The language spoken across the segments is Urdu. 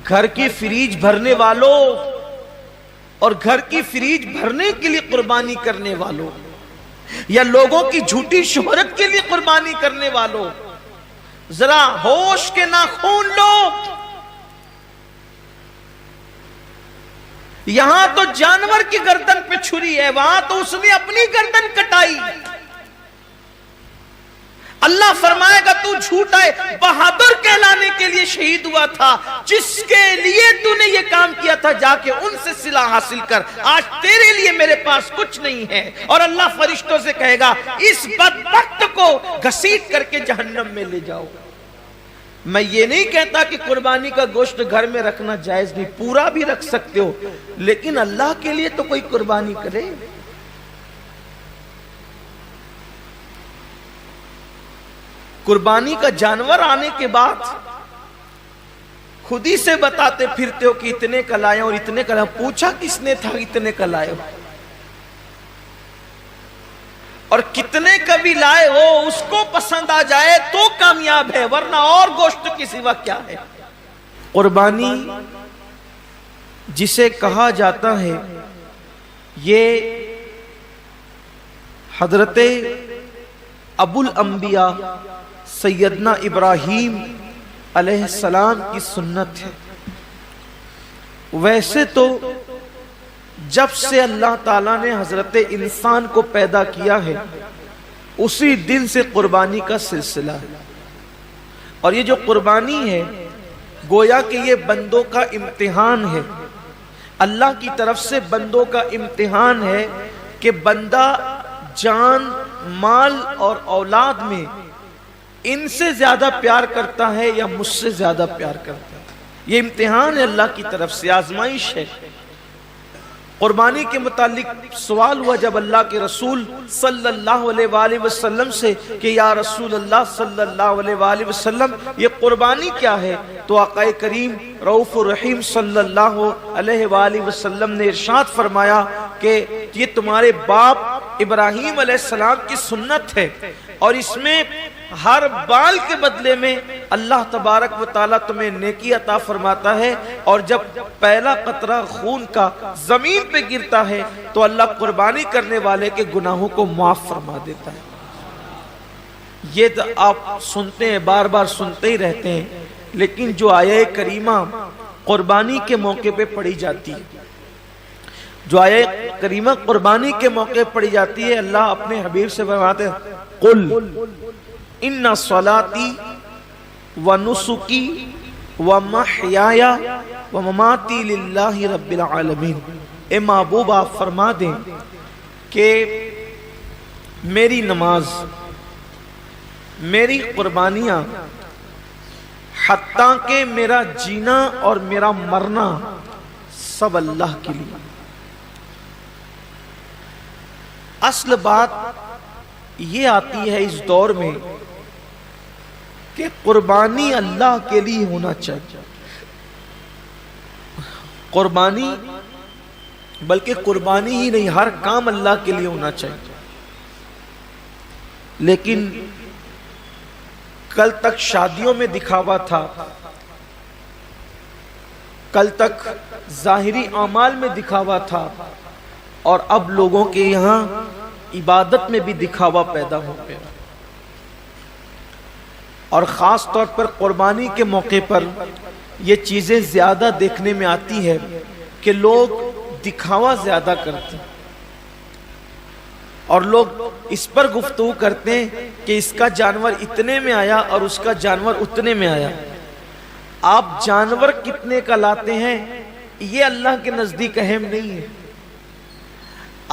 گھر کی فریج بھرنے والوں اور گھر کی فریج بھرنے کے لیے قربانی کرنے والوں، یا لوگوں کی جھوٹی شہرت کے لیے قربانی کرنے والوں، ذرا ہوش کے ناخون لو۔ یہاں تو جانور کی گردن پہ چھری ہے، وہاں تو اس نے اپنی گردن کٹائی۔ اللہ فرمائے گا تو جھوٹا ہے، بہادر کہلانے کے لیے شہید ہوا تھا، جس کے لیے تو نے یہ کام کیا تھا جا کے ان سے صلہ حاصل کر، آج تیرے لیے میرے پاس کچھ نہیں ہے۔ اور اللہ فرشتوں سے کہے گا اس بدبخت کو گھسیٹ کر کے جہنم میں لے جاؤ۔ میں یہ نہیں کہتا کہ قربانی کا گوشت گھر میں رکھنا جائز نہیں، پورا بھی رکھ سکتے ہو، لیکن اللہ کے لیے تو کوئی قربانی کرے۔ قربانی کا جانور آنے کے بعد خود ہی سے بتاتے پھرتے ہو کہ اتنے کا لائے اور اتنے کا لائے، پوچھا کس نے تھا اتنے کا لائے ہو؟ اور کتنے کا بھی لائے ہو اس کو پسند آ جائے تو کامیاب ہے، ورنہ اور گوشت کی سوا کیا ہے۔ قربانی جسے کہا جاتا ہے یہ حضرت ابو الانبیاء سیدنا ابراہیم علیہ السلام کی سنت ہے۔ ویسے تو جب سے اللہ تعالیٰ نے حضرت انسان کو پیدا کیا ہے اسی دن سے قربانی کا سلسلہ ہے، اور یہ جو قربانی ہے گویا کہ یہ بندوں کا امتحان ہے، اللہ کی طرف سے بندوں کا امتحان ہے کہ بندہ جان، مال اور اولاد میں ان سے زیادہ پیار کرتا ہے یا مجھ سے زیادہ پیار کرتا ہے۔ یہ امتحان ہے اللہ کی طرف سے، آزمائش ہے۔ قربانی کے متعلق سوال ہوا جب اللہ کے رسول صلی اللہ علیہ وآلہ وسلم سے کہ یا رسول اللہ صلی اللہ علیہ وآلہ وسلم یہ قربانی کیا ہے؟ تو آقا کریم رؤوف الرحیم صلی اللہ علیہ وآلہ وسلم نے ارشاد فرمایا کہ یہ تمہارے باپ ابراہیم علیہ السلام کی سنت ہے، اور اس میں ہر بال کے بدلے میں اللہ تبارک و تعالیٰ تمہیں نیکی عطا فرماتا ہے، اور جب پہلا قطرہ خون کا زمین پہ گرتا ہے تو اللہ قربانی کرنے والے کے گناہوں کو معاف فرما دیتا ہے۔ یہ تو آپ سنتے ہیں، بار بار سنتے ہی رہتے ہیں، لیکن جو آیہ کریمہ قربانی کے موقع پہ پڑھی جاتی ہے، جو آیہ کریمہ قربانی کے موقع پڑھی جاتی ہے، اللہ اپنے حبیب سے فرماتے ہیں قل ان صلاتی ونسکی ومحیای ومماتی للہ رب العالمین۔ اے محبوب آپ فرما دیں کہ میری نماز، میری قربانیاں، حتیٰ کہ میرا جینا اور میرا مرنا سب اللہ کے لیے۔ اصل بات یہ آتی ہے اس دور میں کہ قربانی اللہ کے لیے ہونا چاہیے، قربانی بلکہ قربانی ہی نہیں، ہر کام اللہ کے لیے ہونا چاہیے۔ لیکن کل تک شادیوں میں دکھاوا تھا، کل تک ظاہری اعمال میں دکھاوا تھا، اور اب لوگوں کے یہاں عبادت میں بھی دکھاوا پیدا ہو گیا، اور خاص طور پر قربانی کے موقع پر یہ چیزیں زیادہ دیکھنے میں آتی ہے کہ لوگ دکھاوا زیادہ کرتے ہیں، اور لوگ اس پر گفتگو کرتے ہیں کہ اس کا جانور اتنے میں آیا اور اس کا جانور اتنے میں آیا۔ آپ جانور کتنے کا لاتے ہیں یہ اللہ کے نزدیک اہم نہیں ہے،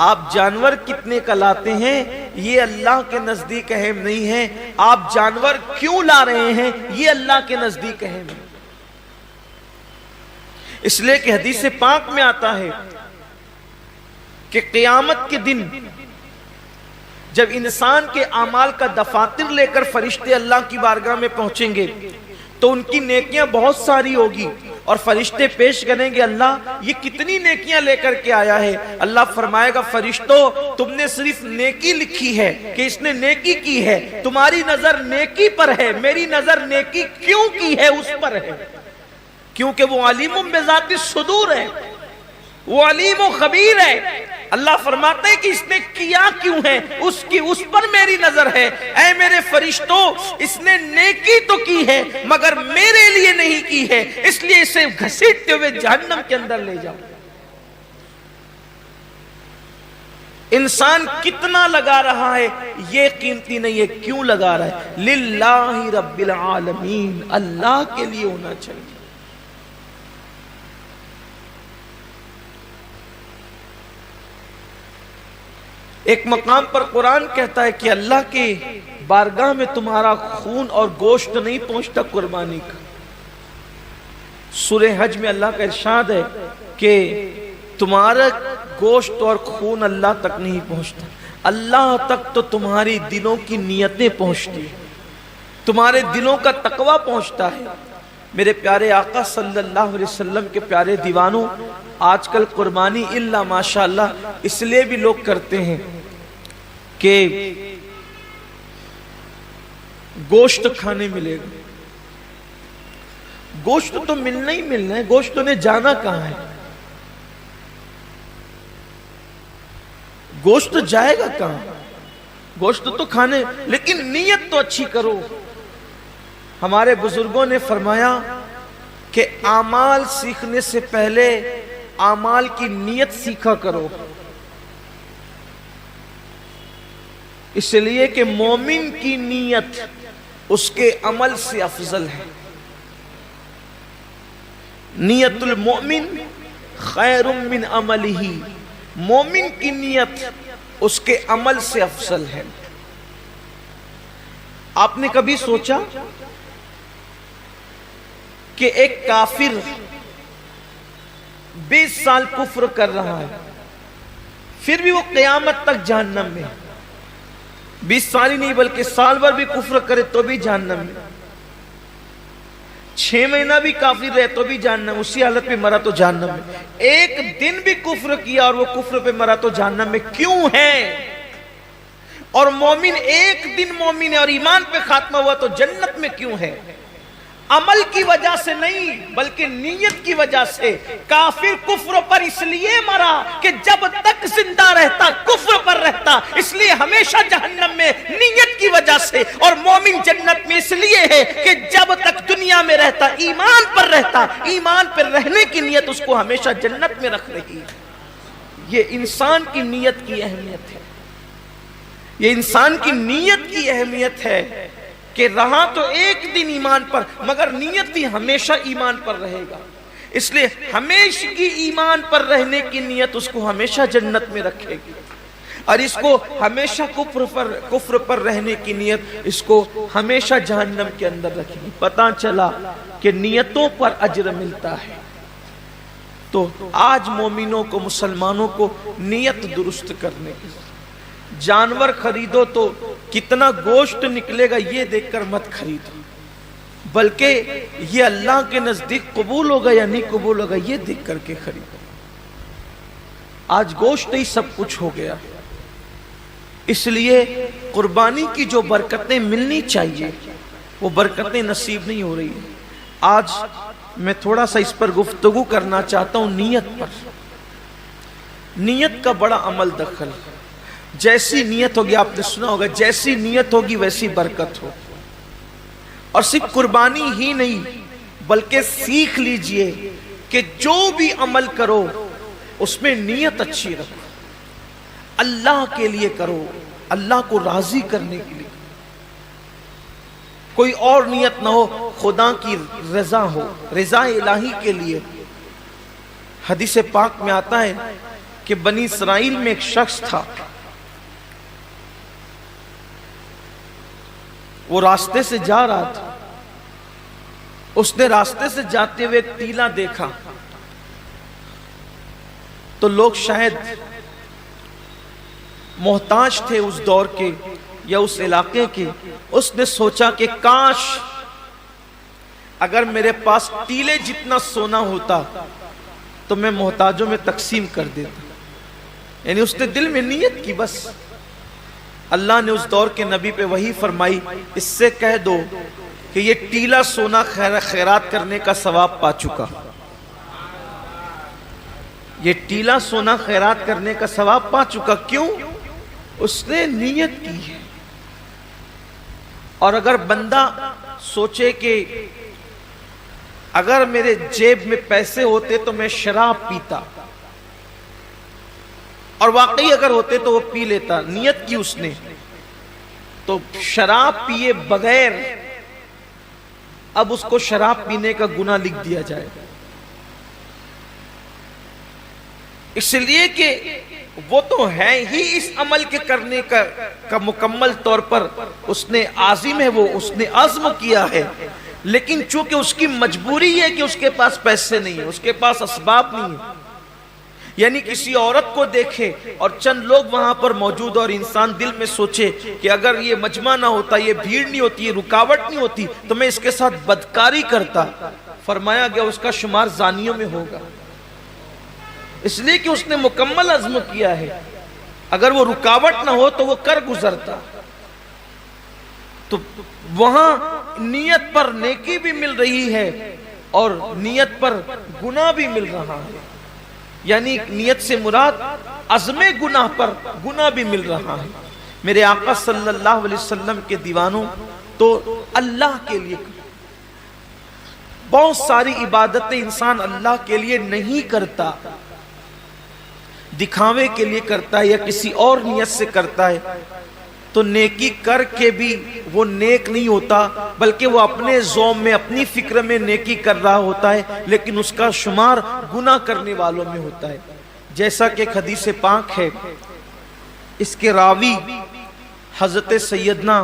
آپ جانور کتنے کا لاتے ہیں یہ اللہ کے نزدیک اہم نہیں ہے، آپ جانور کیوں لا رہے ہیں یہ اللہ کے نزدیک اہم ہے۔ اس لیے کہ حدیث پاک میں آتا ہے کہ قیامت کے دن جب انسان کے اعمال کا دفاتر لے کر فرشتے اللہ کی بارگاہ میں پہنچیں گے تو ان کی نیکیاں بہت ساری ہوگی، اور فرشتے پیش کریں گے اللہ یہ کتنی نیکیاں لے کر کے آیا ہے؟ اللہ فرمائے گا فرشتوں تم نے صرف نیکی لکھی ہے کہ اس نے نیکی کی ہے، تمہاری نظر نیکی پر ہے، میری نظر نیکی کیوں کی ہے اس پر ہے۔ کیونکہ وہ علیم بذات الصدور ہے، وہ علیم و خبیر ہے۔ اللہ فرماتے ہیں کہ اس نے کیا کیوں ہے، اس پر میری نظر ہے۔ اے میرے فرشتوں، اس نے نیکی تو کی ہے مگر میرے لیے نہیں کی ہے، اس لیے اسے گھسیٹتے ہوئے جہنم کے اندر لے جاؤ۔ انسان کتنا لگا رہا ہے یہ قیمتی نہیں ہے، کیوں لگا رہا ہے؟ للہ رب العالمین، اللہ کے لیے ہونا چاہیے۔ ایک مقام پر قرآن کہتا ہے کہ اللہ کے بارگاہ میں تمہارا خون اور گوشت نہیں پہنچتا قربانی کا۔ سورہ حج میں اللہ کا ارشاد ہے کہ تمہارا گوشت اور خون اللہ تک نہیں پہنچتا، اللہ تک تو تمہاری دلوں کی نیتیں پہنچتی، تمہارے دلوں کا تقوی پہنچتا ہے۔ میرے پیارے آقا صلی اللہ علیہ وسلم کے پیارے دیوانوں، آج کل قربانی اللہ ماشاءاللہ اس لیے بھی لوگ کرتے ہیں کہ گوشت کھانے ملے گا۔ گوشت تو ملنا ہی ملنا ہے، گوشت نے جانا کہاں ہے؟ گوشت جائے گا کہاں؟ گوشت تو کھانے، لیکن نیت تو اچھی کرو۔ ہمارے بزرگوں نے فرمایا کہ اعمال سیکھنے سے پہلے اعمال کی نیت سیکھا کرو، اس لیے کہ مومن کی نیت اس کے عمل سے افضل ہے۔ نیت المؤمن خیر من عملہ، مومن کی نیت اس کے عمل سے افضل ہے۔ آپ نے کبھی سوچا کہ ایک کافر 20 سال کفر کر رہا ہے، پھر بھی وہ قیامت تک جہنم میں، 20 سال ہی نہیں بلکہ سال بھر بھی کفر کرے تو بھی جہنم میں، 6 مہینہ بھی کافر رہے تو بھی جہنم، اسی حالت پہ مرا تو جہنم میں، ایک دن بھی کفر کیا اور وہ کفر پہ مرا تو جہنم میں کیوں ہے؟ اور مومن ایک دن مومن ہے اور ایمان پہ خاتمہ ہوا تو جنت میں کیوں ہے؟ عمل کی وجہ سے نہیں بلکہ نیت کی وجہ سے۔ کافر کفر پر اس لیے مرا کہ جب تک زندہ رہتا کفر پر رہتا، اس لیے ہمیشہ جہنم میں نیت کی وجہ سے، اور مومن جنت میں اس لیے ہے کہ جب تک دنیا میں رہتا ایمان پر رہتا، ایمان پر رہنے کی نیت اس کو ہمیشہ جنت میں رکھ رہی ہے۔ یہ انسان کی نیت کی اہمیت ہے، یہ انسان کی نیت کی اہمیت ہے کہ رہا تو ایک دن ایمان پر مگر نیت بھی ہمیشہ ایمان پر رہے گا، اس لیے ہمیشہ کی ایمان پر رہنے کی نیت اس کو ہمیشہ جنت میں رکھے گی، اور اس کو ہمیشہ کفر پر رہنے کی نیت اس کو ہمیشہ جہنم کے اندر رکھے گی۔ پتہ چلا کہ نیتوں پر اجر ملتا ہے۔ تو آج مومنوں کو، مسلمانوں کو نیت درست کرنے کی، جانور خریدو تو کتنا گوشت نکلے گا یہ دیکھ کر مت خریدو، بلکہ یہ اللہ کے نزدیک قبول ہوگا یا نہیں قبول ہوگا یہ دیکھ کر کے خریدو۔ آج گوشت ہی سب کچھ ہو گیا، اس لیے قربانی کی جو برکتیں ملنی چاہیے وہ برکتیں نصیب نہیں ہو رہی ہیں۔ آج میں تھوڑا سا اس پر گفتگو کرنا چاہتا ہوں نیت پر۔ نیت کا بڑا عمل دخل، جیسی نیت ہوگی، آپ نے سنا ہوگا جیسی نیت ہوگی ویسی برکت ہو۔ اور صرف قربانی ہی نہیں بلکہ سیکھ لیجئے کہ جو بھی عمل کرو اس میں نیت اچھی رکھو، اللہ کے لیے کرو، اللہ کو راضی کرنے کے لیے، کوئی اور نیت نہ ہو، خدا کی رضا ہو، رضا الہی کے لیے۔ حدیث پاک میں آتا ہے کہ بنی اسرائیل میں ایک شخص تھا، وہ راستے سے جا رہا تھا، اس نے راستے سے جاتے ہوئے ایک ٹیلا دیکھا، تو لوگ شاید محتاج تھے اس دور کے یا اس علاقے کے، اس نے سوچا کہ کاش اگر میرے پاس ٹیلے جتنا سونا ہوتا تو میں محتاجوں میں تقسیم کر دیتا۔ یعنی اس نے دل میں نیت کی، بس اللہ نے اس دور کے نبی پہ وحی فرمائی، اس سے کہہ دو کہ یہ ٹیلا سونا خیرات کرنے کا ثواب پا چکا، یہ ٹیلا سونا خیرات کرنے کا ثواب پا چکا۔ کیوں؟ اس نے نیت کی ہے۔ اور اگر بندہ سوچے کہ اگر میرے جیب میں پیسے ہوتے تو میں شراب پیتا، اور واقعی اگر ہوتے تو وہ پی لیتا، نیت کی اس نے، تو شراب پیے بغیر اب اس کو شراب پینے کا گناہ لکھ دیا جائے، اس لیے کہ وہ تو ہے ہی اس عمل کے کرنے کا مکمل طور پر اس نے عازم ہے، وہ اس نے عزم کیا ہے، لیکن چونکہ اس کی مجبوری ہے کہ اس کے پاس پیسے نہیں ہیں، اس کے پاس اسباب نہیں ہیں، یعنی کسی عورت کو دیکھے اور چند لوگ وہاں پر موجود اور انسان دل میں سوچے کہ اگر یہ مجمع نہ ہوتا، یہ بھیڑ نہیں ہوتی، یہ رکاوٹ نہیں ہوتی تو میں اس کے ساتھ بدکاری کرتا، فرمایا گیا اس کا شمار زانیوں میں ہوگا، اس لیے کہ اس نے مکمل عزم کیا ہے۔ اگر وہ رکاوٹ نہ ہو تو وہ کر گزرتا۔ تو وہاں نیت پر نیکی بھی مل رہی ہے اور نیت پر گناہ بھی مل رہا ہے، یعنی نیت سے مراد عزم گناہ پر گناہ بھی مل رہا ہے۔ میرے آقا صلی اللہ علیہ وسلم کے دیوانوں، تو اللہ کے لیے بہت ساری عبادتیں انسان اللہ کے لیے نہیں کرتا، دکھاوے کے لیے کرتا ہے یا کسی اور نیت سے کرتا ہے، تو نیکی کر کے بھی وہ نیک نہیں ہوتا، بلکہ وہ اپنے ذوق میں اپنی فکر میں نیکی کر رہا ہوتا ہے، لیکن اس کا شمار گناہ کرنے والوں میں ہوتا ہے۔ جیسا کہ ایک حدیث پاک ہے، اس کے راوی حضرت سیدنا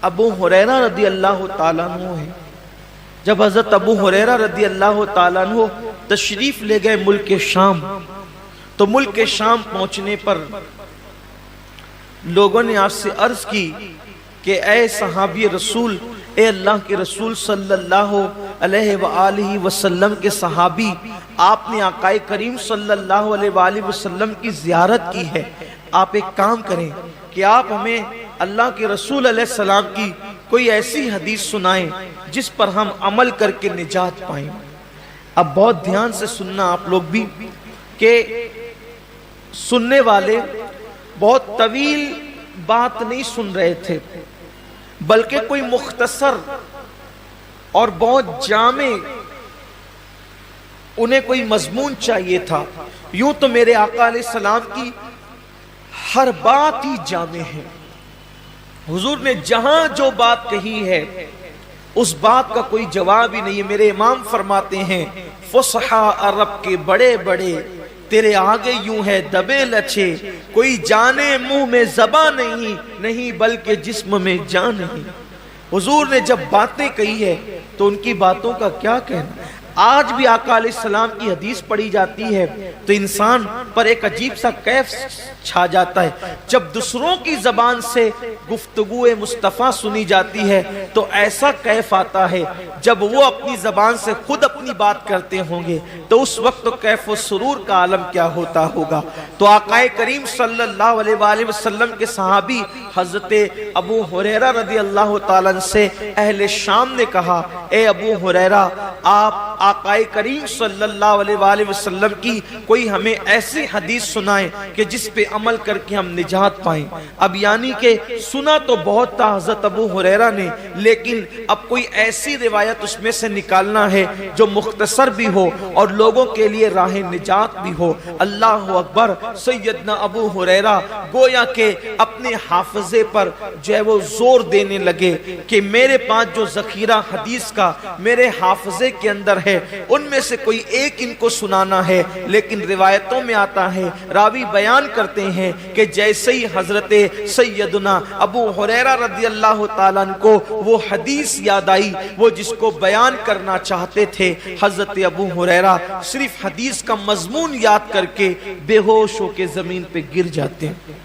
ابو ہریرہ رضی اللہ تعالیٰ عنہ ہے۔ جب حضرت ابو ہریرہ رضی اللہ تعالیٰ عنہ تشریف لے گئے ملک شام، تو ملک شام پہنچنے پر لوگوں نے آپ سے عرض کی کہ اے صحابی رسول، اے اللہ کے رسول صلی اللہ علیہ وآلہ وسلم کے صحابی، آپ نے آقا کریم صلی اللہ علیہ وآلہ وسلم کی زیارت کی ہے، آپ ایک کام کریں کہ آپ ہمیں اللہ کے رسول علیہ السلام کی کوئی ایسی حدیث سنائیں جس پر ہم عمل کر کے نجات پائیں۔ اب بہت دھیان سے سننا آپ لوگ بھی، کہ سننے والے بہت طویل بات نہیں سن رہے تھے، بلکہ کوئی مختصر اور بہت جامع انہیں کوئی مضمون چاہیے تھا۔ یوں تو میرے آقا علیہ السلام کی ہر بات ہی جامع ہے، حضور نے جہاں جو بات کہی ہے اس بات کا کوئی جواب ہی نہیں ہے۔ میرے امام فرماتے ہیں، فصحا عرب کے بڑے بڑے تیرے آگے یوں ہے دبے لچے، کوئی جانے منہ میں زباں نہیں بلکہ جسم میں جان نہیں۔ حضور نے جب باتیں کہی ہے تو ان کی باتوں کا کیا کہنا۔ آج بھی آقا علیہ السلام کی حدیث پڑھی جاتی ہے تو انسان پر ایک عجیب سا کیف چھا جاتا ہے۔ جب دوسروں کی زبان سے گفتگو مصطفیٰ سنی جاتی ہے تو ایسا کیف آتا ہے، جب وہ اپنی زبان سے خود اپنی بات کرتے ہوں گے تو اس وقت تو کیف و سرور کا عالم کیا ہوتا ہوگا۔ تو آقا کریم صلی اللہ علیہ وآلہ وسلم کے صحابی حضرت ابو ہریرہ رضی اللہ تعالیٰ عنہ سے اہل شام نے کہا، اے ابو ہریرہ، آپ آقا کریم صلی اللہ علیہ وآلہ وسلم کی کوئی ہمیں ایسی حدیث سنائیں کہ جس پہ عمل کر کے ہم نجات پائیں۔ اب یعنی کہ سنا تو بہت تھا حضرت ابو ہریرہ نے، لیکن اب کوئی ایسی روایت اس میں سے نکالنا ہے جو مختصر بھی ہو اور لوگوں کے لیے راہ نجات بھی ہو۔ اللہ اکبر۔ سیدنا ابو ہریرہ گویا کہ اپنے حافظے پر جو ہے وہ زور دینے لگے کہ میرے پاس جو ذخیرہ حدیث کا میرے حافظے کے اندر ہے ان میں سے کوئی ایک ان کو سنانا ہے۔ لیکن روایتوں میں آتا ہے، راوی بیان کرتے ہیں کہ جیسے ہی حضرت سیدنا ابو ہریرہ رضی اللہ تعالیٰ عنہ کو وہ حدیث یاد آئی، وہ جس کو بیان کرنا چاہتے تھے، حضرت ابو ہریرہ صرف حدیث کا مضمون یاد کر کے بے ہوش ہو کے زمین پہ گر جاتے ہیں۔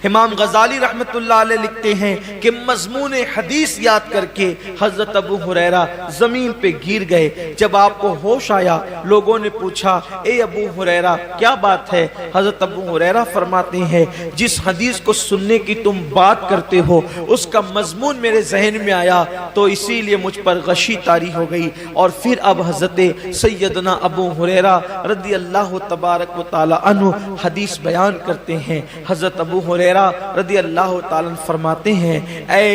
امام غزالی رحمت اللہ علیہ لکھتے ہیں کہ مضمون حدیث یاد کر کے حضرت ابو ہریرہ زمین پہ گر گئے۔ جب آپ کو ہوش آیا، لوگوں نے پوچھا اے ابو ہریرہ کیا بات ہے؟ حضرت ابو ہریرہ فرماتے ہیں جس حدیث کو سننے کی تم بات کرتے ہو اس کا مضمون میرے ذہن میں آیا تو اسی لیے مجھ پر غشی طاری ہو گئی، اور پھر اب حضرت سیدنا ابو ہریرہ رضی اللہ تبارک و تعالی عنہ حدیث بیان کرتے ہیں۔ حضرت ابو ہریرہ رضی اللہ تعالیٰ عنہ فرماتے ہیں اے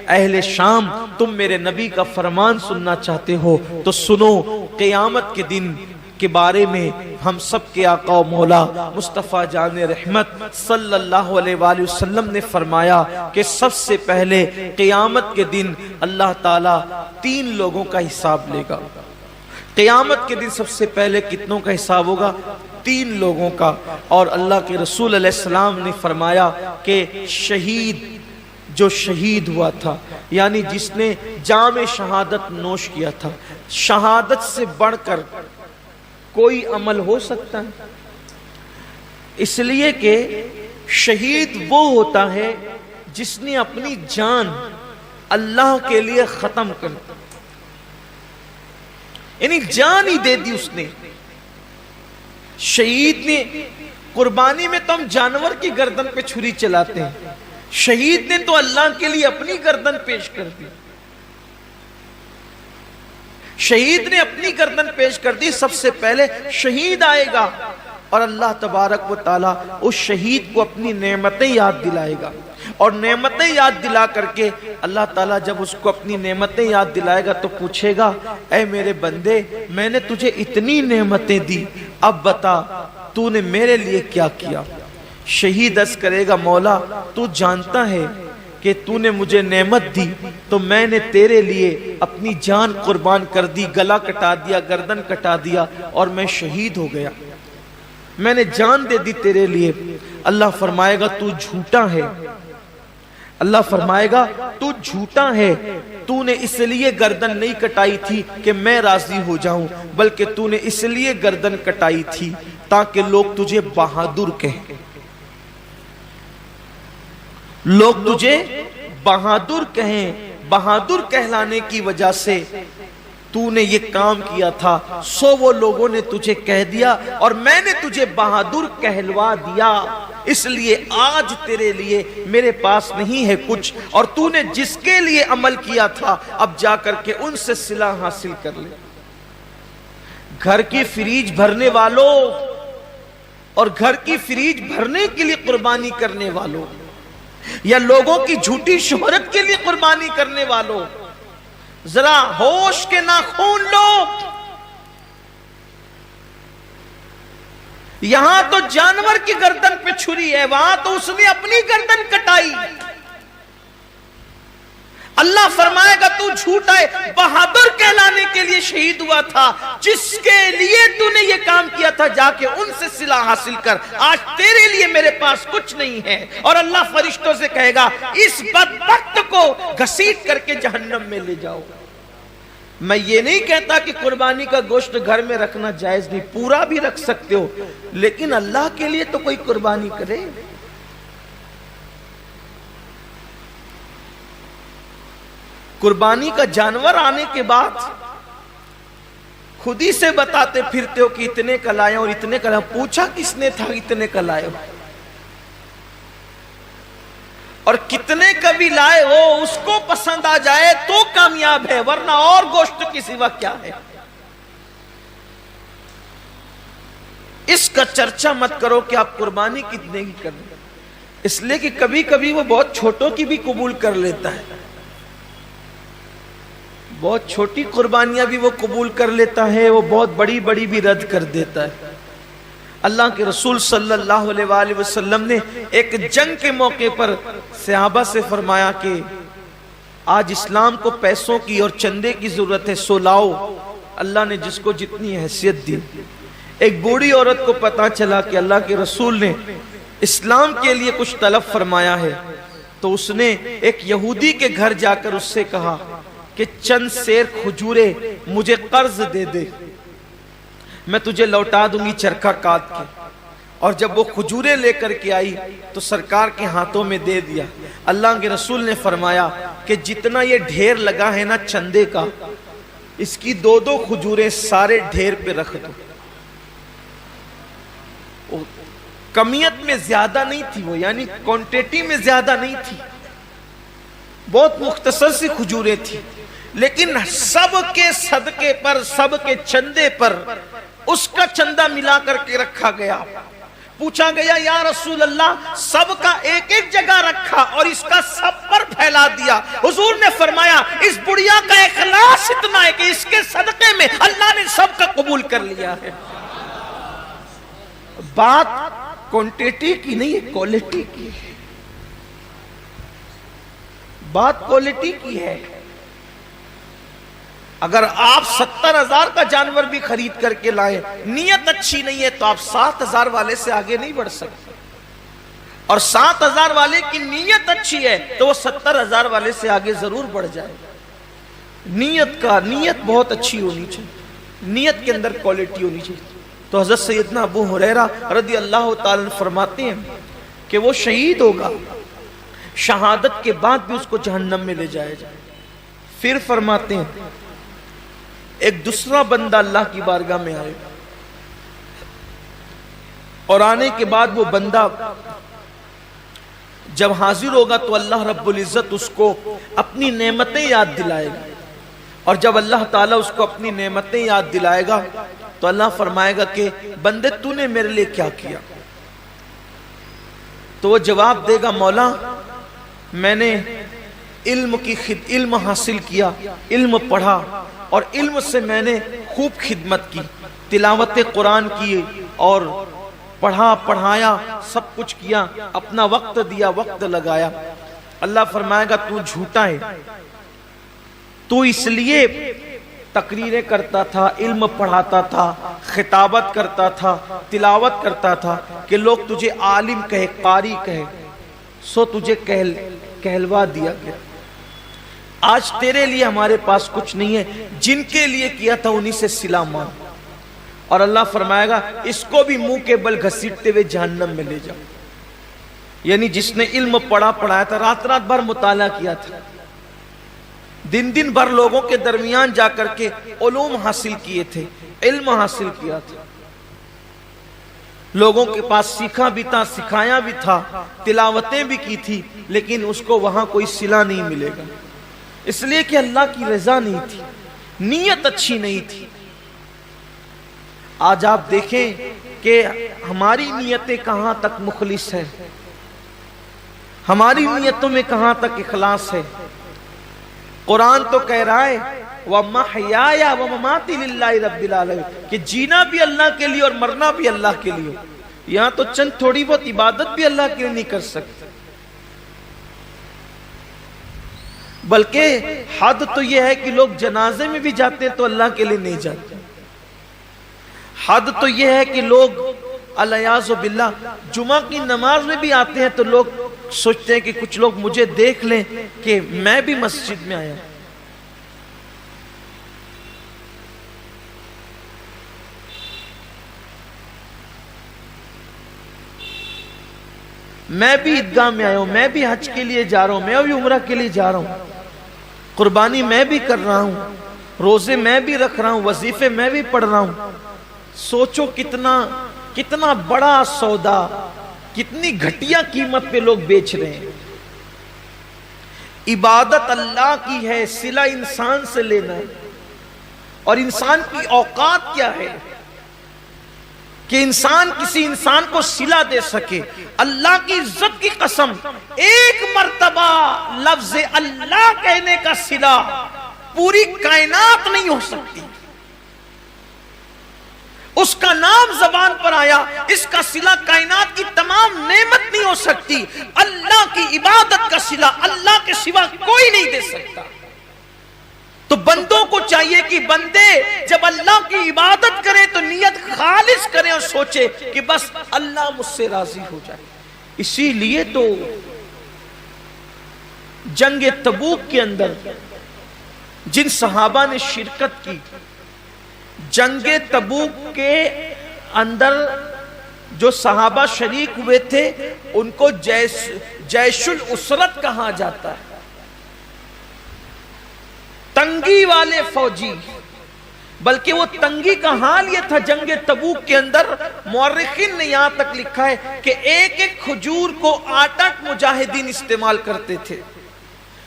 اہل شام، تم میرے نبی کا فرمان سننا چاہتے ہو تو سنو، قیامت کے دن کے بارے میں ہم سب کے آقا و مولا مصطفیٰ جان رحمت صلی اللہ علیہ وآلہ وسلم نے فرمایا کہ سب سے پہلے قیامت کے دن اللہ تعالیٰ 3 لوگوں کا حساب لے گا۔ قیامت کے دن سب سے پہلے کتنوں کا حساب ہوگا؟ 3 لوگوں کا۔ اور اللہ کے رسول علیہ السلام نے فرمایا کہ شہید، جو شہید ہوا تھا، یعنی جس نے جام شہادت نوش کیا تھا، شہادت سے بڑھ کر کوئی عمل ہو سکتا ہے؟ اس لیے کہ شہید وہ ہوتا ہے جس نے اپنی جان اللہ کے لیے ختم کر دی، یعنی جان ہی دے دی اس نے۔ شہید نے قربانی میں تو ہم جانور کی گردن پہ چھری چلاتے ہیں، شہید نے تو اللہ کے لیے اپنی گردن پیش کر دی، شہید نے اپنی گردن پیش کر دی۔ سب سے پہلے شہید آئے گا اور اللہ تبارک و تعالیٰ اس شہید کو اپنی نعمتیں یاد دلائے گا، اور نعمتیں یاد دلا کر کے اللہ تعالیٰ جب اس کو اپنی نعمتیں یاد دلائے گا تو پوچھے گا اے میرے بندے، میں نے تجھے اتنی نعمتیں دی، اب بتا تو نے میرے لیے کیا کیا؟ شہید عرض کرے گا مولا تو جانتا ہے کہ تو نے مجھے نعمت دی تو میں نے تیرے لیے اپنی جان قربان کر دی، گلا کٹا دیا، گردن کٹا دیا اور میں شہید ہو گیا، میں نے جان دے دی تیرے لیے۔ اللہ فرمائے گا تو جھوٹا ہے، اللہ فرمائے گا تو جھوٹا ہے، تو نے اس لیے گردن نہیں کٹائی تھی کہ میں راضی ہو جاؤں، بلکہ تو نے اس لیے گردن کٹائی تھی تاکہ لوگ تجھے بہادر کہیں، لوگ تجھے بہادر کہیں، بہادر کہلانے کی وجہ سے تو نے یہ کام کیا تھا، سو وہ لوگوں نے تجھے کہہ دیا اور میں نے تجھے بہادر کہلوا دیا، اس لیے آج تیرے لیے میرے پاس نہیں ہے کچھ، اور تو نے جس کے لیے عمل کیا تھا اب جا کر کے ان سے صلہ حاصل کر لے۔ گھر کی فریج بھرنے والوں اور گھر کی فریج بھرنے کے لیے قربانی کرنے والوں، یا لوگوں کی جھوٹی شہرت کے لیے قربانی کرنے والوں، ذرا ہوش کے ناخون لو۔ یہاں تو جانور کی گردن پہ چھری ہے، وہاں تو اس نے اپنی گردن کٹائی۔ اللہ فرمائے گا تو جھوٹا ہے، بہادر کہلانے کے لیے شہید ہوا تھا، جس کے لیے تو نے یہ کام کیا تھا جا کے ان سے صلہ حاصل کر، آج تیرے لیے میرے پاس کچھ نہیں ہے۔ اور اللہ فرشتوں سے کہے گا اس بدبخت کو گھسیٹ کر کے جہنم میں لے جاؤ۔ میں یہ نہیں کہتا کہ قربانی کا گوشت گھر میں رکھنا جائز نہیں، پورا بھی رکھ سکتے ہو، لیکن اللہ کے لیے تو کوئی قربانی کرے۔ قربانی کا جانور آنے کے بعد خود ہی سے بتاتے پھرتے ہو کہ اتنے کا لائے اور اتنے کا لائے، پوچھا کس نے تھا اتنے کا لائے ہو؟ اور کتنے کا بھی لائے ہو اس کو پسند آ جائے تو کامیاب ہے، ورنہ اور گوشت کی سوا کیا ہے؟ اس کا چرچا مت کرو کہ آپ قربانی کتنے کی کریں، اس لیے کہ کبھی کبھی وہ بہت چھوٹوں کی بھی قبول کر لیتا ہے، بہت چھوٹی قربانیاں بھی وہ قبول کر لیتا ہے، وہ بہت بڑی بڑی بھی رد کر دیتا ہے۔ اللہ کے رسول صلی اللہ علیہ وآلہ وسلم نے ایک جنگ کے موقع پر صحابہ سے فرمایا کہ آج اسلام کو پیسوں کی اور چندے کی ضرورت ہے، سو لاؤ۔ اللہ نے جس کو جتنی حیثیت دی۔ ایک بوڑھی عورت کو پتا چلا کہ اللہ کے رسول نے اسلام کے لیے کچھ طلب فرمایا ہے، تو اس نے ایک یہودی کے گھر جا کر اس سے کہا کہ چند سیر کھجورے مجھے قرض دے دے، میں تجھے لوٹا دوں گی چرخہ کاٹ کے۔ اور جب وہ کھجوریں لے کر کے آئی تو سرکار کے ہاتھوں میں دے دیا. اللہ کے رسول نے فرمایا کہ جتنا یہ ڈھیر لگا ہے نا چندے کا، اس کی 2 کھجوریں سارے ڈھیر پہ رکھ دو. کمیت میں زیادہ نہیں تھی وہ، یعنی کوانٹیٹی میں زیادہ نہیں تھی، بہت مختصر سی کھجوریں تھی، لیکن سب کے صدقے پر، سب کے چندے پر اس کا چندہ ملا کر کے رکھا گیا. پوچھا گیا یا رسول اللہ سب کا ایک ایک جگہ رکھا اور اس کا سب پر پھیلا دیا؟ حضور نے فرمایا اس بڑھیا کا اخلاص اتنا ہے کہ اس کے صدقے میں اللہ نے سب کا قبول کر لیا ہے. بات کوانٹیٹی کی نہیں ہے، کوالٹی کی ہے. بات کوالٹی کی ہے. اگر آپ 70,000 کا جانور بھی خرید کر کے لائیں، نیت اچھی نہیں ہے تو آپ 7,000 والے سے آگے نہیں بڑھ سکتے، اور 7,000 والے کی نیت اچھی ہے تو وہ 70,000 والے سے آگے ضرور بڑھ جائے. نیت بہت اچھی ہونی چاہیے، نیت کے اندر کوالٹی ہونی چاہیے. تو حضرت سیدنا ابو ہریرہ رضی اللہ تعالیٰ عنہ فرماتے ہیں کہ وہ شہید ہوگا، شہادت کے بعد بھی اس کو جہنم میں لے جائے جائے. پھر فرماتے ہیں ایک دوسرا بندہ اللہ کی بارگاہ میں آئے، اور آنے کے بعد وہ بندہ جب حاضر ہوگا تو اللہ رب العزت اس کو اپنی نعمتیں یاد دلائے گا. اور جب اللہ تعالیٰ اس کو اپنی نعمتیں یاد دلائے گا تو اللہ فرمائے گا کہ بندے تو نے میرے لیے کیا کیا؟ تو وہ جواب دے گا مولا میں نے علم حاصل کیا، علم پڑھا، اور علم سے میں نے خوب خدمت کی، تلاوت قرآن کی اور پڑھا پڑھایا، سب کچھ کیا، اپنا وقت دیا، وقت لگایا. اللہ فرمائے گا تو جھوٹا ہے، تو اس لیے تقریریں کرتا تھا، علم پڑھاتا تھا، خطابت کرتا تھا، تلاوت کرتا تھا کہ لوگ تجھے عالم کہے، قاری کہے، سو تجھے کہلوا دیا گیا. آج تیرے لیے ہمارے پاس کچھ نہیں ہے، جن کے لیے کیا تھا انہی سے صلہ مانگ. اور اللہ فرمائے گا اس کو بھی منہ کے بل گھسیٹتے ہوئے جہنم میں لے جاؤ. یعنی جس نے علم پڑھایا تھا، رات رات بھر مطالعہ کیا تھا، دن بھر لوگوں کے درمیان جا کر کے علوم حاصل کیے تھے، علم حاصل کیا تھا، لوگوں کے پاس سیکھا بھی تھا، سکھایا بھی تھا، تلاوتیں بھی کی تھی، لیکن اس کو وہاں کوئی صلہ نہیں ملے گا، اس لیے کہ اللہ کی رضا نہیں تھی، نیت اچھی نہیں تھی. آج آپ دیکھیں کہ ہماری نیتیں کہاں تک مخلص ہیں، ہماری نیتوں میں کہاں تک اخلاص ہے. قرآن تو کہہ رہا ہے وَمَحْيَايَ وَمَمَاتِي لِلَّهِ رَبِّ الْعَالَمِينَ کہ جینا بھی اللہ کے لیے اور مرنا بھی اللہ کے لیے. یہاں تو چند تھوڑی بہت عبادت بھی اللہ کے لیے نہیں کر سکتے، بلکہ حد تو یہ ہے کہ لوگ جنازے میں بھی جاتے ہیں تو اللہ کے لیے نہیں جاتے. حد تو یہ ہے کہ لوگ الیاذ باللہ جمعہ کی نماز میں بھی آتے ہیں تو لوگ سوچتے ہیں کہ کچھ لوگ مجھے دیکھ لیں کہ میں بھی مسجد میں آیا. میں بھی عیدگاہ میں آیا ہوں، میں بھی حج کے لیے جا رہا ہوں، میں بھی عمرہ کے لیے جا رہا ہوں، قربانی میں بھی کر رہا ہوں، روزے میں بھی رکھ رہا ہوں، وظیفے میں بھی پڑھ رہا ہوں. سوچو کتنا بڑا سودا، کتنی گھٹیا قیمت پہ لوگ بیچ رہے ہیں. عبادت اللہ کی ہے، صلہ انسان سے لینا ہے. اور انسان کی اوقات کیا ہے کہ انسان کسی انسان کو صلہ دے سکے. اللہ کی عزت کی قسم، ایک مرتبہ لفظ اللہ کہنے کا صلہ پوری کائنات نہیں ہو سکتی. اس کا نام زبان پر آیا، اس کا صلہ کائنات کی تمام نعمت نہیں ہو سکتی. اللہ کی عبادت کا صلہ اللہ کے سوا کوئی نہیں دے سکتا. تو بندوں کو چاہیے کہ بندے جب اللہ کی عبادت کریں تو نیت خالص کریں اور سوچے کہ بس اللہ مجھ سے راضی ہو جائے. اسی لیے تو جنگ تبوک کے اندر جن صحابہ نے شرکت کی، جنگ تبوک کے اندر جو صحابہ شریک ہوئے تھے ان کو جیش الاسرت کہا جاتا ہے، تنگی والے فوجی۔ بلکہ وہ تنگی کا حال یہ تھا جنگ تبوک کے اندر، مورخین نے یہاں تک لکھا ہے کہ ایک ایک کھجور کو 8 مجاہدین استعمال کرتے تھے۔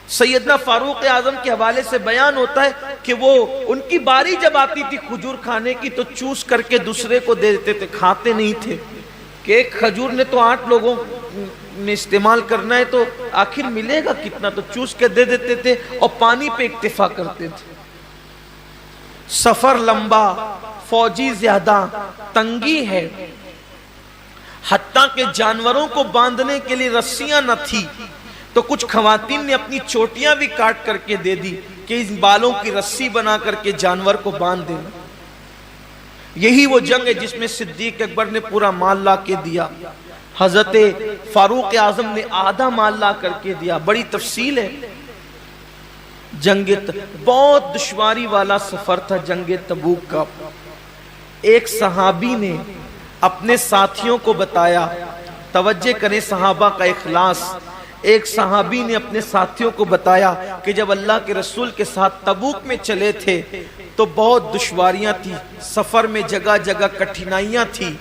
سیدنا فاروق اعظم کے حوالے سے بیان ہوتا ہے کہ وہ ان کی باری جب آتی تھی کھجور کھانے کی تو چوس کر کے دوسرے کو دے دیتے تھے، کھاتے نہیں تھے کہ ایک کھجور نے تو 8 لوگوں نے استعمال کرنا ہے تو آخر ملے گا کتنا، تو چوس کے دے دیتے تھے اور پانی پہ اکتفا کرتے تھے۔ سفر لمبا، فوجی زیادہ، تنگی ہے، حتیٰ کہ جانوروں کو باندھنے کے لیے رسیاں نہ تھی تو کچھ خواتین نے اپنی چوٹیاں بھی کاٹ کر کے دے دی کہ اس بالوں کی رسی بنا کر کے جانور کو باندھ دینا۔ یہی وہ جنگ ہے جس میں صدیق اکبر نے پورا مال لا کے دیا، حضرت فاروق اعظم نے آدھا مال لا کر کے دیا۔ بڑی تفصیل ہے جنگ، بہت دشواری والا سفر تھا جنگ تبوک کا۔ ایک صحابی نے اپنے ساتھیوں کو بتایا، توجہ کریں صحابہ کا اخلاص، ایک صحابی نے اپنے ساتھیوں کو بتایا کہ جب اللہ کے رسول کے ساتھ تبوک میں چلے تھے تو بہت دشواریاں تھی، سفر میں جگہ جگہ کٹھنائیاں تھی۔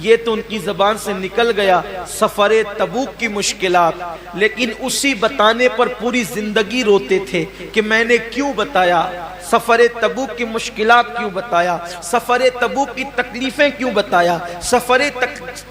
یہ تو ان کی زبان سے نکل گیا سفر تبوک کی مشکلات، لیکن اسی بتانے پر پوری زندگی روتے تھے کہ میں نے کیوں بتایا، سفر تبوک کی مشکلات کیوں بتایا، سفر تبوک کی تکلیفیں کیوں بتایا، سفر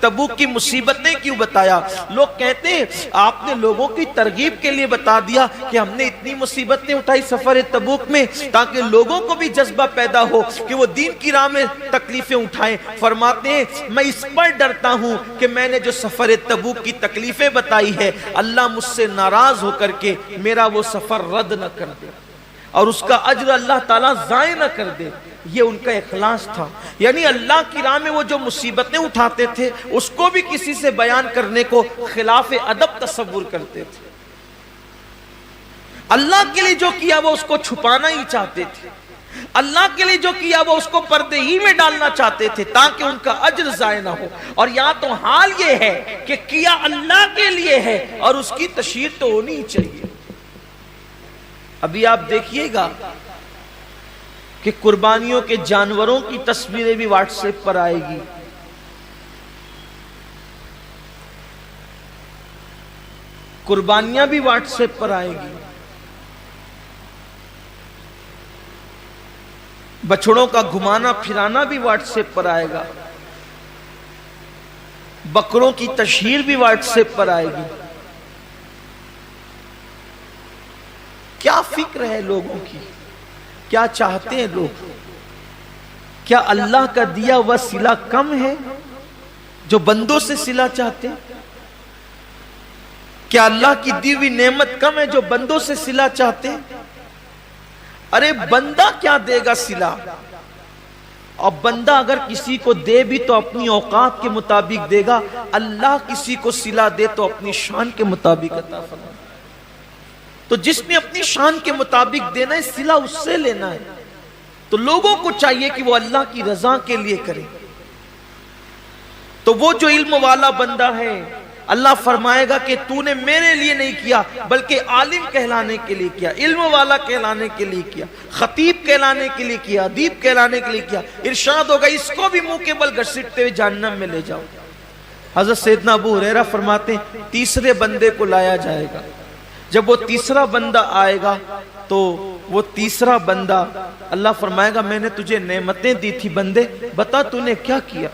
تبوک کی مصیبتیں کیوں بتایا۔ لوگ کہتے ہیں آپ نے لوگوں کی ترغیب کے لیے بتا دیا کہ ہم نے اتنی مصیبتیں اٹھائی سفر تبوک میں تاکہ لوگوں کو بھی جذبہ پیدا ہو کہ وہ دین کی راہ میں تکلیفیں اٹھائیں۔ فرماتے ہیں میں اس پر ڈرتا ہوں کہ میں نے جو سفر تبوک کی تکلیفیں بتائی ہے اللہ مجھ سے ناراض ہو کر کے میرا وہ سفر رد نہ کر دے اور اس کا اجر اللہ تعالیٰ ضائع نہ کر دے۔ یہ ان کا اخلاص تھا، یعنی اللہ کی راہ میں وہ جو مصیبتیں اٹھاتے تھے اس کو بھی کسی سے بیان کرنے کو خلاف ادب تصور کرتے تھے۔ اللہ کے لیے جو کیا وہ اس کو چھپانا ہی چاہتے تھے، اللہ کے لیے جو کیا وہ اس کو پردے ہی میں ڈالنا چاہتے تھے تاکہ ان کا اجر ضائع نہ ہو۔ اور یہاں تو حال یہ ہے کہ کیا اللہ کے لیے ہے اور اس کی تشہیر تو ہونی ہی چاہیے۔ ابھی آپ دیکھیے گا کہ قربانیوں کے جانوروں کی تصویریں بھی واٹس ایپ پر آئے گی، قربانیاں بھی واٹس ایپ پر آئے گی، بچڑوں کا گھمانا پھرانا بھی واٹس ایپ پر آئے گا، بکروں کی تشہیر بھی واٹس ایپ پر آئے گی۔ کیا فکر ہے لوگوں کی، کیا چاہتے ہیں لوگ؟ کیا اللہ کا دیا ہوا صلہ کم ہے جو بندوں سے صلہ چاہتے ہیں؟ کیا اللہ کی دی ہوئی نعمت کم ہے جو بندوں سے صلہ چاہتے ہیں؟ ارے بندہ کیا دے گا صلہ، اور بندہ اگر کسی کو دے بھی تو اپنی اوقات کے مطابق دے گا، اللہ کسی کو صلہ دے تو اپنی شان کے مطابق عطا فرمائے۔ تو جس نے اپنی شان کے مطابق دینا ہے صلہ اس سے لینا ہے، تو لوگوں کو چاہیے کہ وہ اللہ کی رضا کے لیے کرے۔ تو وہ جو علم والا بندہ ہے اللہ فرمائے گا کہ تو نے میرے لیے نہیں کیا بلکہ عالم کہلانے کے لیے کیا، علم والا کہلانے کے لیے کیا، خطیب کہلانے کے لیے کیا، ادیب کہلانے کے لیے کیا۔ ارشاد ہوگا اس کو بھی منہ کے بل گھسیٹتے ہوئے جہنم میں لے جاؤ۔ حضرت سیدنا ابو ہریرہ فرماتے ہیں تیسرے بندے کو لایا جائے گا، جب وہ تیسرا بندہ آئے گا تو وہ تیسرا بندہ اللہ فرمائے گا میں نے تجھے نعمتیں دی تھی بندے، بتا تو نے کیا کیا،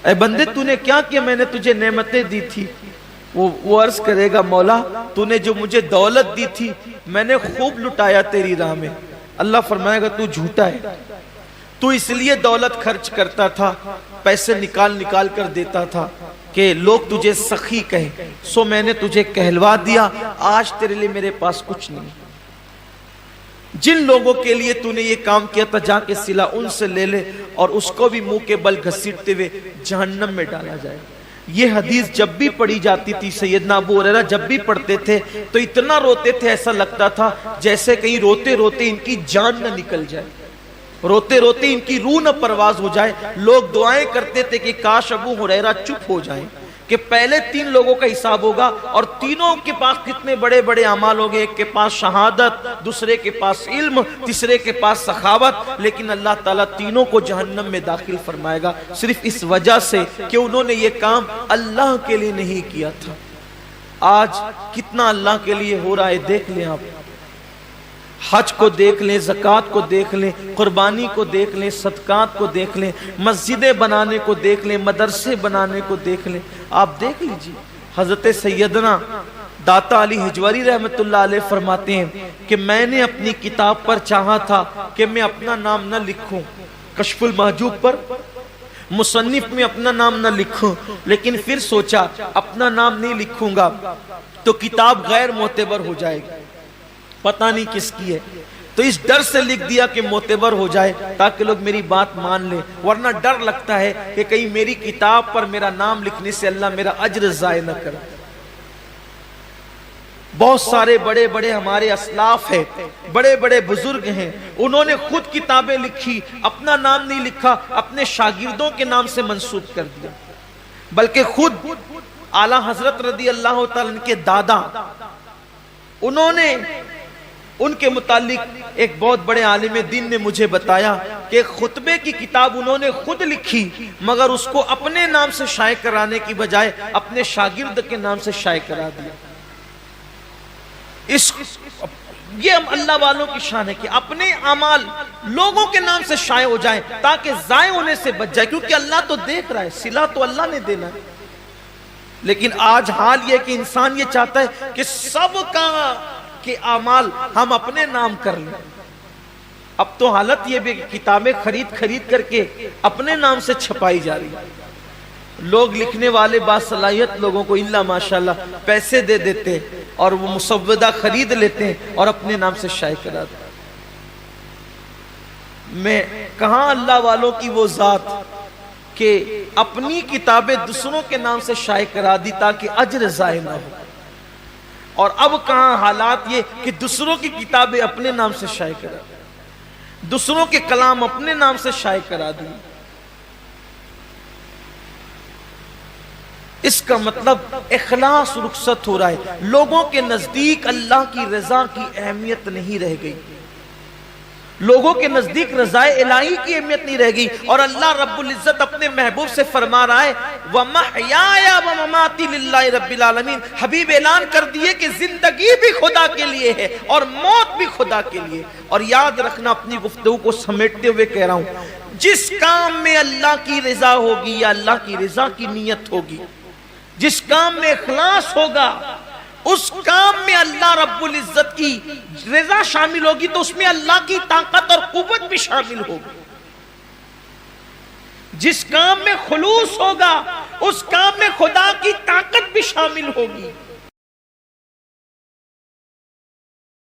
اے بندے تو نے کیا کیا، میں نے تجھے نعمتیں دی تھی۔ وہ عرض کرے گا مولا تو نے جو مجھے دولت دی تھی میں نے خوب لٹایا تیری راہ میں۔ اللہ فرمائے گا تو جھوٹا ہے، تو اس لیے دولت خرچ کرتا تھا، پیسے نکال نکال کر دیتا تھا کہ لوگ تجھے سخی کہیں، سو میں نے تجھے کہلوا دیا، آج تیرے لیے میرے پاس کچھ نہیں۔ جن لوگوں کے لیے تو نے یہ کام کیا تھا جا کے صلہ ان سے لے لے، اور اس کو بھی منہ کے بل گھسیٹتے ہوئے جہنم میں ڈالا جائے۔ یہ حدیث جب بھی پڑھی جاتی تھی سیدنا ابو ہریرہ جب بھی پڑھتے تھے تو اتنا روتے تھے ایسا لگتا تھا جیسے کہیں روتے روتے ان کی جان نہ نکل جائے۔ روتے روتے ان کی روح نہ پرواز ہو جائے. لوگ دعائیں کرتے تھے کہ کاش ابو ہریرہ چپ ہو جائیں کہ پہلے 3 لوگوں کا حساب ہوگا اور تینوں کے پاس کتنے بڑے بڑے اعمال ہوں گے. ایک کے پاس شہادت، دوسرے کے پاس علم، تیسرے کے پاس سخاوت. لیکن اللہ تعالیٰ تینوں کو جہنم میں داخل فرمائے گا صرف اس وجہ سے کہ انہوں نے یہ کام اللہ کے لیے نہیں کیا تھا. آج کتنا اللہ کے لیے ہو رہا ہے دیکھ لیں آپ. حج کو دیکھ لیں، زکوٰۃ کو دیکھ لیں، قربانی کو دیکھ لیں، صدقات کو دیکھ لیں، مسجدیں بنانے کو دیکھ لیں، مدرسے بنانے کو دیکھ لیں. آپ دیکھ لیجئے حضرت سیدنا داتا علی حجوری رحمت اللہ علیہ فرماتے ہیں کہ میں نے اپنی کتاب پر چاہا تھا کہ میں اپنا نام نہ لکھوں، کشف المحجوب پر مصنف میں اپنا نام نہ لکھوں، لیکن پھر سوچا اپنا نام نہیں لکھوں گا تو کتاب غیر معتبر ہو جائے گی، پتہ نہیں کس کی ہے. تو اس ڈر سے لکھ دیا کہ معتبر ہو جائے تاکہ لوگ میری بات مان لیں، ورنہ ڈر لگتا ہے کہ کہیں میری کتاب پر میرا نام لکھنے سے اللہ میرا اجر ضائع نہ کرے. بہت سارے بڑے بڑے ہمارے اسلاف ہیں، بڑے بڑے بزرگ ہیں، انہوں نے خود کتابیں لکھی، اپنا نام نہیں لکھا، اپنے شاگردوں کے نام سے منسوب کر دیا. بلکہ خود اعلیٰ حضرت رضی اللہ تعالیٰ عنہ کے دادا، انہوں نے ان کے متعلق ایک بہت بڑے عالم دین نے مجھے بتایا کہ خطبے کی کتاب انہوں نے خود لکھی مگر اس کو اپنے نام سے شائع کرانے کی بجائے اپنے شاگرد کے نام سے شائع کرا دیا. یہ اللہ والوں کی شان ہے کہ اپنے اعمال لوگوں کے نام سے شائع ہو جائیں تاکہ ضائع ہونے سے بچ جائے، کیونکہ اللہ تو دیکھ رہا ہے، صلہ تو اللہ نے دینا ہے. لیکن آج حال یہ کہ انسان یہ چاہتا ہے کہ سب کا کہ اعمال ہم اپنے نام کر لیں. اب تو حالت یہ بھی کتابیں خرید کر کے اپنے نام سے چھپائی جا رہی ہے. لوگ لکھنے والے باصلاحیت لوگوں کو الا ماشاءاللہ پیسے دے دیتے اور وہ مسودہ خرید لیتے ہیں اور اپنے نام سے شائع کرا دیتے. میں کہاں اللہ والوں کی وہ ذات کہ اپنی کتابیں دوسروں کے نام سے شائع کرا دی تاکہ اجر ضائع نہ ہو، اور اب کہاں حالات یہ کہ دوسروں کی کتابیں اپنے نام سے شائع کرا دی، دوسروں کے کلام اپنے نام سے شائع کرا دی. اس کا مطلب اخلاص رخصت ہو رہا ہے. لوگوں کے نزدیک اللہ کی رضا کی اہمیت نہیں رہ گئی، لوگوں کے نزدیک رضا الہی کی اہمیت نہیں رہ گئی. اور اللہ رب العزت اپنے محبوب سے فرما رہا ہے وَمَحْيَايَ وَمَمَاتِي لِلَّهِ رَبِّ الْعَالَمِينَ. حبیب اعلان کر دیے کہ زندگی بھی خدا کے لیے ہے اور موت بھی خدا کے لیے. اور یاد رکھنا، اپنی گفتگو کو سمیٹتے ہوئے کہہ رہا ہوں، جس کام میں اللہ کی رضا ہوگی یا اللہ کی رضا کی نیت ہوگی، جس کام میں اخلاص ہوگا، اس کام میں اللہ رب العزت کی رضا شامل ہوگی تو اس میں اللہ کی طاقت اور قوت بھی شامل ہوگی. جس کام میں خلوص ہوگا اس کام میں خدا کی طاقت بھی شامل ہوگی.